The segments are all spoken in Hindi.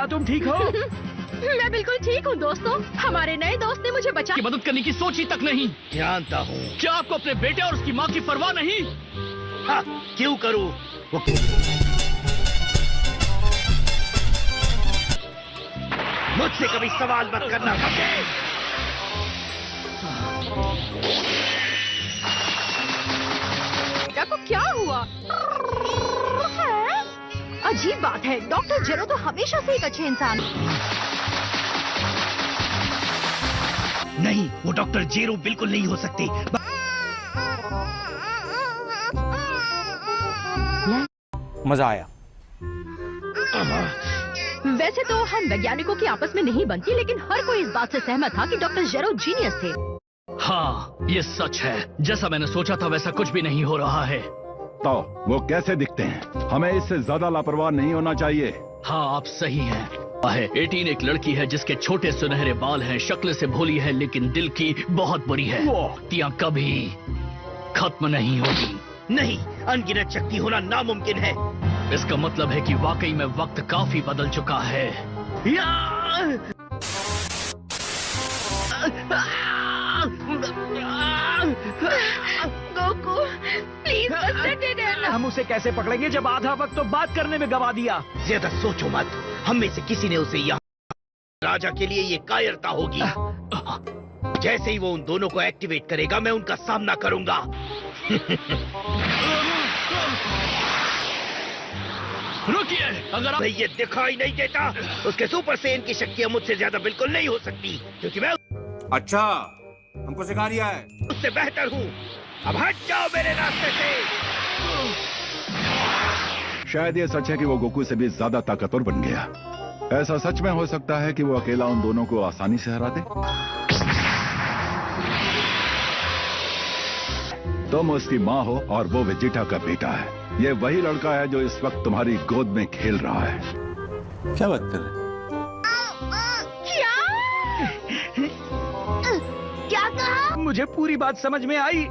क्या तुम ठीक हो? मैं बिल्कुल ठीक हूँ दोस्तों। हमारे नए दोस्त ने मुझे बचा की मदद करने की सोच ही तक नहीं। जानता हूँ। क्या आपको अपने बेटे और उसकी माँ की परवाह नहीं? हाँ, क्यों करूँ? मुझसे कभी सवाल मत करना। बेटा को क्या हुआ? अजीब बात है, डॉक्टर जेरो तो हमेशा से एक अच्छे इंसान। नहीं, वो डॉक्टर जेरो बिल्कुल नहीं हो सकती। मजा आया। वैसे तो हम वैज्ञानिकों की आपस में नहीं बनती, लेकिन हर कोई इस बात से सहमत था कि डॉक्टर जेरो जीनियस थे। हाँ, ये सच है। जैसा मैंने सोचा था वैसा कुछ भी नहीं हो रहा है। तो वो कैसे दिखते हैं? हमें इससे ज्यादा लापरवाह नहीं होना चाहिए। हाँ, आप सही हैं। 18 एक लड़की है जिसके छोटे सुनहरे बाल हैं, शक्ल से भोली है लेकिन दिल की बहुत बुरी है। तियां कभी खत्म नहीं होगी। नहीं, अनगिनत शक्ति होना नामुमकिन है। इसका मतलब है कि वाकई में वक्त काफी बदल चुका है। गोकू प्लीज बस डटे रहना। हम उसे कैसे पकड़ेंगे जब आधा वक्त तो बात करने में गवा दिया? ज्यादा सोचो मत। हम में से किसी ने उसे यहाँ राजा के लिए ये कायरता होगी। जैसे ही वो उन दोनों को एक्टिवेट करेगा, मैं उनका सामना करूंगा। रुकिए, अगर आप... ये दिखाई नहीं देता। उसके सुपर सेन की शक्तियाँ मुझसे ज्यादा बिल्कुल नहीं हो सकती, क्योंकि मैं अच्छा, हमको सिखा रिया है। उससे बेहतर हूँ। अब हट जाओ मेरे रास्ते से। शायद ये सच है कि वो गोकू से भी ज्यादा ताकतवर बन गया। ऐसा सच में हो सकता है कि वो अकेला उन दोनों को आसानी से हरा दे। तुम उसकी माँ हो और वो वेजिटा का बेटा है। ये वही लड़का है जो इस वक्त तुम्हारी गोद में खेल रहा है। क्या बात कर रहे? क्या कहा? मुझे पूरी बात समझ में आई।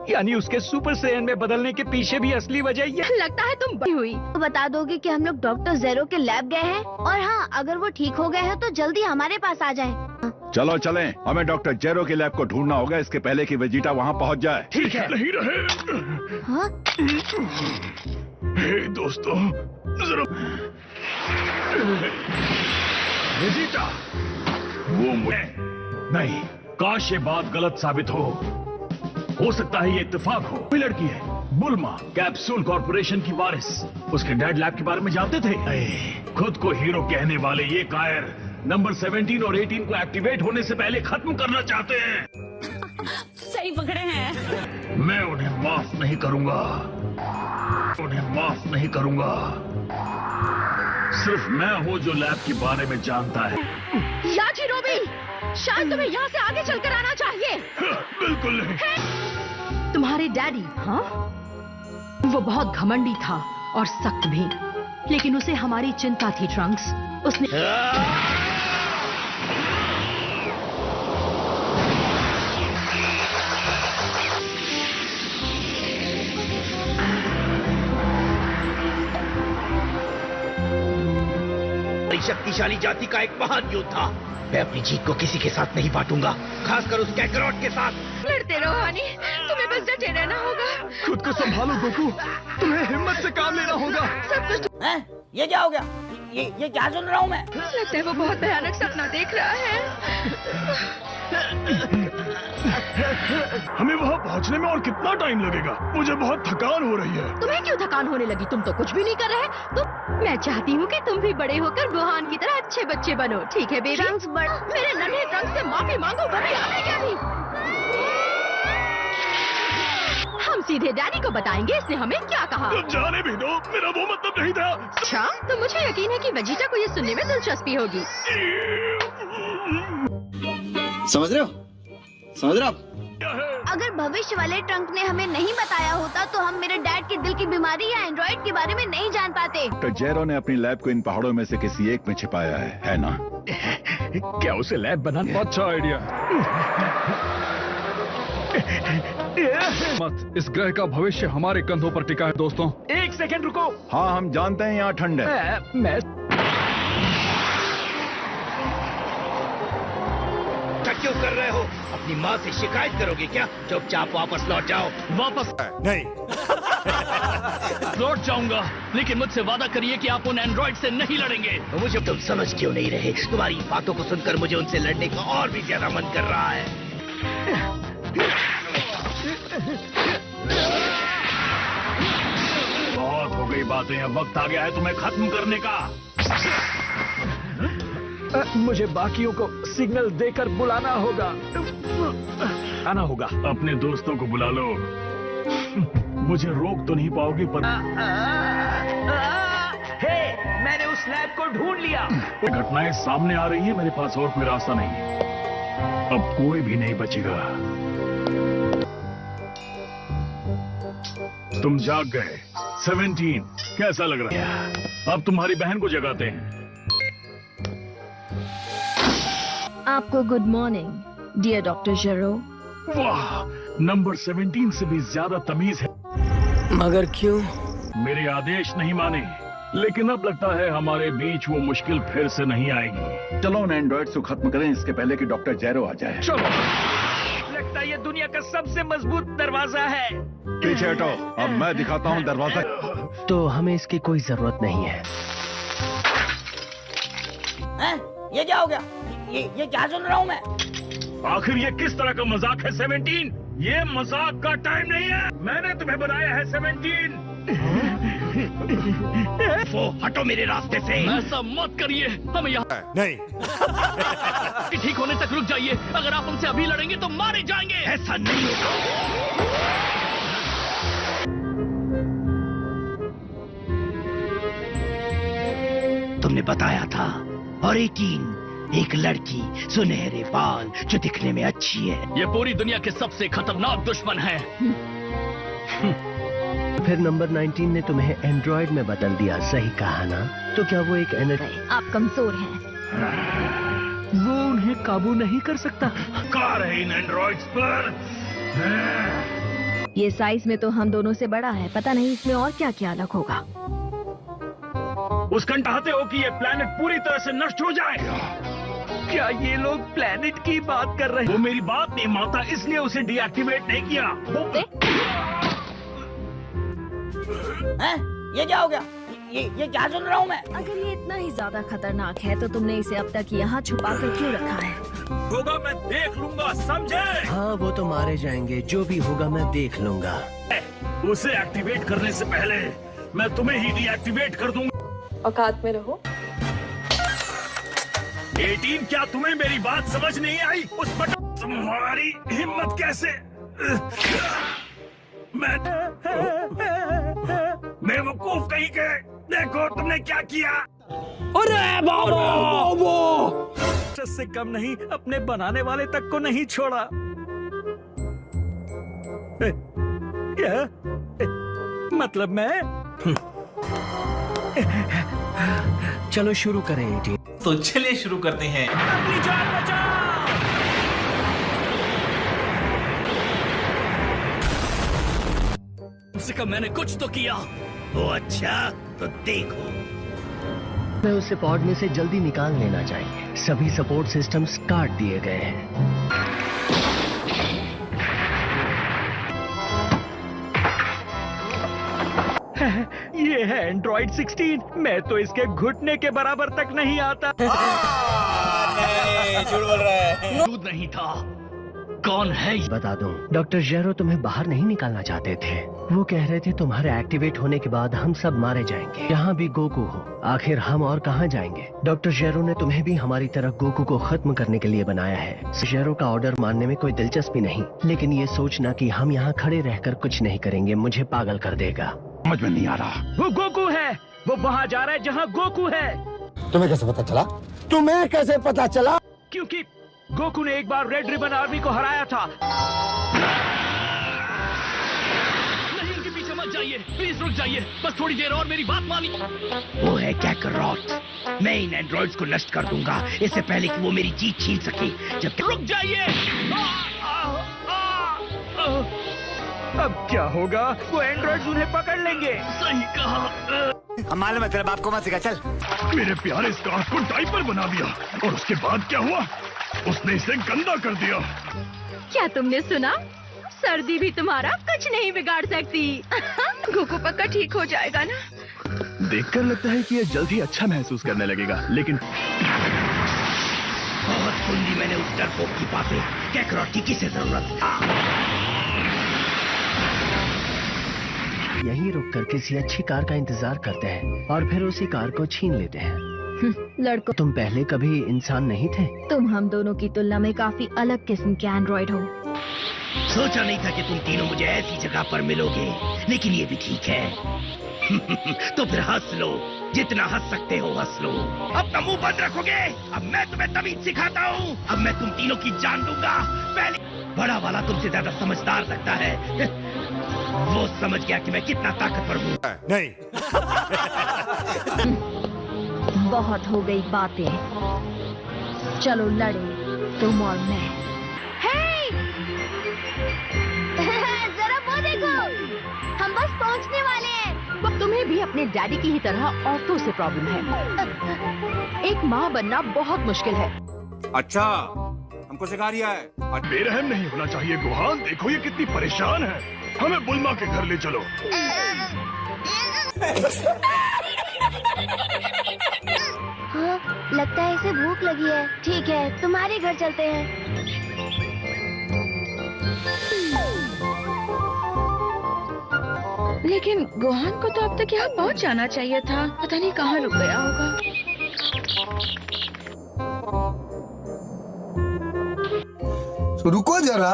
यानी उसके सुपर सेन में बदलने के पीछे भी असली वजह ये लगता है तुम बड़ी हुई। तो बता दोगे कि हम लोग डॉक्टर जेरो के लैब गए हैं, और हाँ, अगर वो ठीक हो गए हैं तो जल्दी हमारे पास आ जाएं। चलो चलें, हमें डॉक्टर जेरो के लैब को ढूंढना होगा, इसके पहले कि वेजिटा वहाँ पहुँच जाए। ठीक है। नहीं रहे। हाँ? हे दोस्तों, जरा वेजिटा, वो नहीं, काश ये बात गलत साबित हो सकता है ये इत्तेफाक हो। कोई लड़की है, बुल्मा, कैप्सूल कॉर्पोरेशन की वारिस। उसके डैड लैब के बारे में जानते थे। खुद को हीरो कहने वाले ये कायर नंबर 17 और 18 को एक्टिवेट होने से पहले खत्म करना चाहते हैं। सही पकड़े हैं। मैं उन्हें माफ नहीं करूंगा। सिर्फ मैं हूँ जो लैब के बारे में जानता है। याजिरोबी, शायद तुम्हें यहाँ से आगे चलकर आना चाहिए। बिल्कुल नहीं। तुम्हारे डैडी, हाँ, वो बहुत घमंडी था और सख्त भी, लेकिन उसे हमारी चिंता थी ट्रंक्स। उसने शक्तिशाली जाति का एक महान योद्धा। मैं अपनी जीत को किसी के साथ नहीं बांटूंगा, खासकर उस कैकरॉट के साथ। लड़ते रहो हनी, तुम्हें बस डटे रहना होगा। खुद को संभालो गोकू, तुम्हें हिम्मत से काम लेना होगा। सब कुछ ये क्या हो गया? ये क्या सुन रहा हूँ मैं? लगता है वो बहुत भयानक सपना देख रहा है। हमें वहाँ पहुँचने में और कितना टाइम लगेगा? मुझे बहुत थकान हो रही है। तुम्हें क्यों थकान होने लगी? तुम तो कुछ भी नहीं कर रहे। मैं चाहती हूँ कि तुम भी बड़े होकर बुहान की तरह अच्छे बच्चे बनो, ठीक है बेबी? ट्रंक्स बड़ा। मेरे नन्हे ट्रंक्स से माफी मांगो, वरना आगे क्या भी। हम सीधे डैडी को बताएंगे इसने हमें क्या कहा। जाने भी दो, मेरा वो मतलब नहीं था। अच्छा, तो मुझे यकीन है कि वेजिटा को ये सुनने में दिलचस्पी होगी। समझ रहे हो? अगर भविष्य वाले ट्रंक ने हमें नहीं बताया होता तो हम मेरे डैड के दिल की बीमारी या एंड्रॉइड के बारे में नहीं जान पाते। डॉक्टर जेरो ने अपनी लैब को इन पहाड़ों में से किसी एक में छिपाया है ना? क्या उसे लैब बनाना अच्छा आइडिया? मत, इस ग्रह का भविष्य हमारे कंधों पर टिका है दोस्तों। एक सेकंड रुको। हाँ, हम जानते हैं यहाँ ठंड है। मैं ऐसा क्यों कर रहे हो? अपनी माँ से शिकायत करोगे क्या? चुपचाप वापस लौट जाओ। वापस नहीं। लौट जाऊंगा, लेकिन मुझसे वादा करिए कि आप उन एंड्रॉइड से नहीं लड़ेंगे। तो मुझे तुम समझ क्यों नहीं रहे? तुम्हारी बातों को सुनकर मुझे उनसे लड़ने का और भी ज्यादा मन कर रहा है। बहुत हो गई बातें, अब वक्त आ गया है तुम्हें खत्म करने का। मुझे बाकियों को सिग्नल देकर बुलाना होगा। आना होगा। अपने दोस्तों को बुला लो। मुझे रोक तो नहीं पाओगे पर हे, मैंने उस लैब को ढूंढ लिया। घटनाएं सामने आ रही है, मेरे पास और कोई रास्ता नहीं। अब कोई भी नहीं बचेगा। तुम जाग गए। 17 कैसा लग रहा है? अब तुम्हारी बहन को जगाते हैं। आपको गुड मॉर्निंग डियर डॉक्टर जेरो। वाह, नंबर 17 से भी ज्यादा तमीज है। मगर क्यों? मेरे आदेश नहीं माने, लेकिन अब लगता है हमारे बीच वो मुश्किल फिर से नहीं आएगी। चलो उन एंड्रॉइड को खत्म करें इसके पहले कि डॉक्टर जैरो आ जाए। चलो। लगता है ये दुनिया का सबसे मजबूत दरवाजा है। पीछे हटो, अब मैं दिखाता हूँ दरवाजा। तो हमें इसकी कोई जरूरत नहीं है। हैं? ये क्या हो गया? ये क्या सुन रहा हूँ मैं? आखिर ये किस तरह का मजाक है 17? ये मजाक का टाइम नहीं है। मैंने तुम्हें बनाया है 17। वो हटो मेरे रास्ते से। ऐसा मत करिए, हमें यहाँ नहीं। ठीक होने तक रुक जाइए। अगर आप हमसे अभी लड़ेंगे तो मारे जाएंगे। ऐसा नहीं होगा। तुमने बताया था। और 18 एक लड़की, सुनहरे बाल, जो दिखने में अच्छी है। ये पूरी दुनिया के सबसे खतरनाक दुश्मन है। फिर नंबर 19 ने तुम्हें एंड्रॉइड में बदल दिया, सही कहा ना? तो क्या वो एक आप कमजोर हैं। वो उन्हें काबू नहीं कर सकता? कार है इन एंड्रॉइड्स पर। ये साइज में तो हम दोनों से बड़ा है। पता नहीं इसमें और क्या क्या अलग होगा। उसका चाहते हो कि ये प्लेनेट पूरी तरह से नष्ट हो जाए? क्या ये लोग प्लेनेट की बात कर रहे हैं? वो मेरी बात नहीं मानता, इसलिए उसे डीएक्टिवेट नहीं किया। हैं? ये क्या हो गया? ये क्या सुन रहा हूँ मैं? अगर ये इतना ही ज्यादा खतरनाक है तो तुमने इसे अब तक यहाँ छुपा कर क्यों रखा है? होगा मैं देख लूंगा, समझे? हाँ, वो तो मारे जाएंगे। जो भी होगा मैं देख लूंगा। उसे एक्टिवेट करने से पहले मैं तुम्हें ही डीएक्टिवेट कर दूंगा। औकात में रहो। 18, क्या तुम्हें मेरी बात समझ नहीं आई? उस पर तुम्हारी हिम्मत कैसे? मैं वकूफ कहीं के। देखो तुमने क्या किया। अरे बाबू! से कम नहीं, अपने बनाने वाले तक को नहीं छोड़ा। मतलब मैं चलो शुरू करें 18। तो चलिए शुरू करते हैं। अपनी जान बचाओ। उससे कम मैंने कुछ तो किया। वो अच्छा, तो देखो। मैं उसे पॉड में से जल्दी निकाल लेना चाहिए। सभी सपोर्ट सिस्टम्स काट दिए गए हैं। ये है एंड्रॉइड 16। मैं तो इसके घुटने के बराबर तक नहीं आता। झूठ बोल रहा है। दूध नहीं था। कौन है? बता दूं, डॉक्टर जेरो तुम्हें बाहर नहीं निकालना चाहते थे। वो कह रहे थे तुम्हारे एक्टिवेट होने के बाद हम सब मारे जाएंगे, जहाँ भी गोकू हो। आखिर हम और कहाँ जाएंगे? डॉक्टर जेरो ने तुम्हें भी हमारी तरह गोकू को खत्म करने के लिए बनाया है। जेरो का ऑर्डर मानने में कोई दिलचस्पी नहीं, लेकिन ये सोचना कि हम यहाँ खड़े रहकर कुछ नहीं करेंगे मुझे पागल कर देगा। समझ में नहीं आ रहा। वो गोकू है। वो वहाँ जा रहा है जहाँ गोकू है। तुम्हें कैसे पता चला? तुम्हें कैसे पता चला? क्योंकि गोकू ने एक बार रेड रिबन आर्मी को हराया था। नहीं, उनके पीछे मत जाइए, प्लीज रुक जाइए। बस थोड़ी देर और मेरी बात मानिए। वो है कैकरॉट। मैं इन एंड्रॉइड्स को नष्ट कर दूंगा इससे पहले कि वो मेरी जीत छीन सके। जब रुक जाइए। अब क्या होगा? वो एंड्रॉइड्स उन्हें पकड़ लेंगे। सही कहा। हम मालूम है तेरे बाप को मत सिखा। चल। मेरे प्यारे स्कॉट को डायपर बना दिया। और उसके बाद क्या हुआ? उसने इसे गंदा कर दिया। क्या तुमने सुना? सर्दी भी तुम्हारा कुछ नहीं बिगाड़ सकती। गोकू पक्का ठीक हो जाएगा ना? देखकर लगता है कि ये जल्द ही अच्छा महसूस करने लगेगा, लेकिन बहुत सुन ली मैंने उस डरपोक की बातें। कैकरॉट की किसे जरूरत था? यहीं रुककर किसी अच्छी कार का इंतजार करते हैं और फिर उसी कार को छीन लेते हैं। लड़कों, तुम पहले कभी इंसान नहीं थे? तुम हम दोनों की तुलना में काफी अलग किस्म के एंड्रॉइड हो। सोचा नहीं था कि तुम तीनों मुझे ऐसी जगह पर मिलोगे, लेकिन ये भी ठीक है। तो फिर हंस लो, जितना हंस सकते हो हंस लो। अपना मुंह बंद रखोगे? अब मैं तुम्हें तमीज सिखाता हूँ। अब मैं तुम तीनों की जान दूंगा। पहले बड़ा वाला तुमसे ज्यादा समझदार लगता है। वो समझ गया कि मैं कितना ताकतवर हूँ। नहीं। बहुत हो गई बातें, चलो लड़े तुम और मैं। जरा वो देखो, हम बस पहुंचने वाले हैं। तुम्हें भी अपने डैडी की ही तरह औरतों से प्रॉब्लम है। एक माँ बनना बहुत मुश्किल है। अच्छा, हमको सिखा रिया है। बेरहम नहीं होना चाहिए गुहान। देखो ये कितनी परेशान है। हमें बुल्मा के घर ले चलो। हाँ, लगता है इसे भूख लगी है। ठीक है, तुम्हारे घर चलते हैं। लेकिन गोहान को तो अब तक यहाँ पहुँच जाना चाहिए था। पता नहीं कहाँ रुक गया होगा। रुको जरा,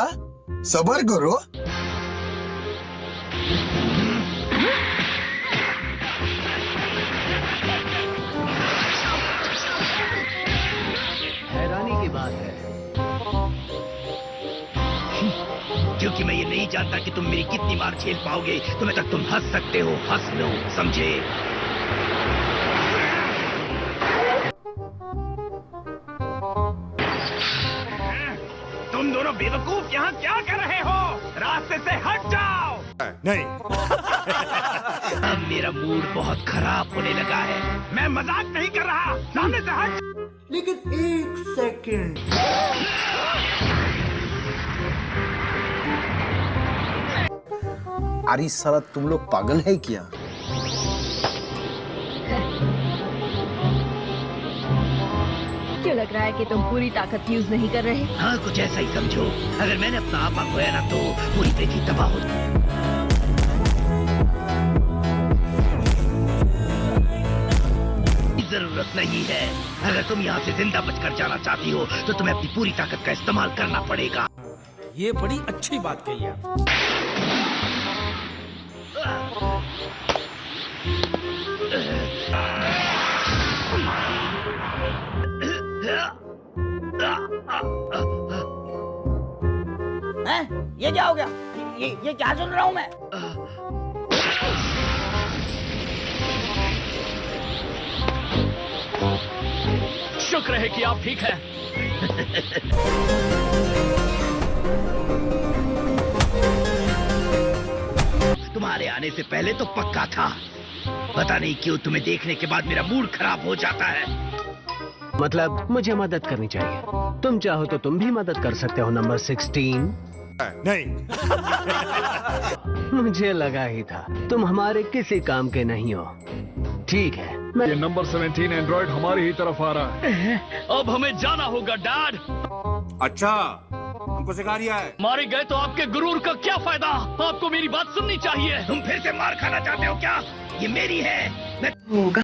सब्र करो। हैरानी की बात है, क्योंकि मैं ये नहीं जानता कि तुम मेरी कितनी मार झेल पाओगे। तुम्हें तक तुम हंस सकते हो, हंस लो, समझे? तुम दोनों बेवकूफ यहाँ क्या कर रहे हो? रास्ते से हट जाओ। नहीं। अब मेरा मूड बहुत खराब होने लगा है। मैं मजाक नहीं कर रहा। सामने से हट। लेकिन एक सेकंड। अरे साला तुम लोग पागल है क्या? क्यों लग रहा है कि तुम पूरी ताकत यूज नहीं कर रहे? हाँ, कुछ ऐसा ही समझो। अगर मैंने अपना आपा खोया ना तो पूरी पृथ्वी तबाह हो जाए। जरूरत नहीं है। अगर तुम यहाँ से जिंदा बचकर जाना चाहती हो तो तुम्हें अपनी पूरी ताकत का इस्तेमाल करना पड़ेगा। ये बड़ी अच्छी बात कही आप। ये क्या हो गया? ये क्या सुन रहा हूँ मैं? शुक्र है कि आप ठीक हैं। तुम्हारे आने से पहले तो पक्का था। पता नहीं क्यों तुम्हें देखने के बाद मेरा मूड खराब हो जाता है। मतलब मुझे मदद करनी चाहिए। तुम चाहो तो तुम भी मदद कर सकते हो। नंबर 16। नहीं। मुझे लगा ही था तुम हमारे किसी काम के नहीं हो। ठीक है, ये नंबर 17 एंड्रॉइड हमारी ही तरफ आ रहा है। अब हमें जाना होगा डैड। अच्छा, हमको सिखा रिया है। मारे गए तो आपके गुरूर का क्या फायदा? आपको मेरी बात सुननी चाहिए। तुम फिर से मार खाना चाहते हो क्या? ये मेरी है। मैं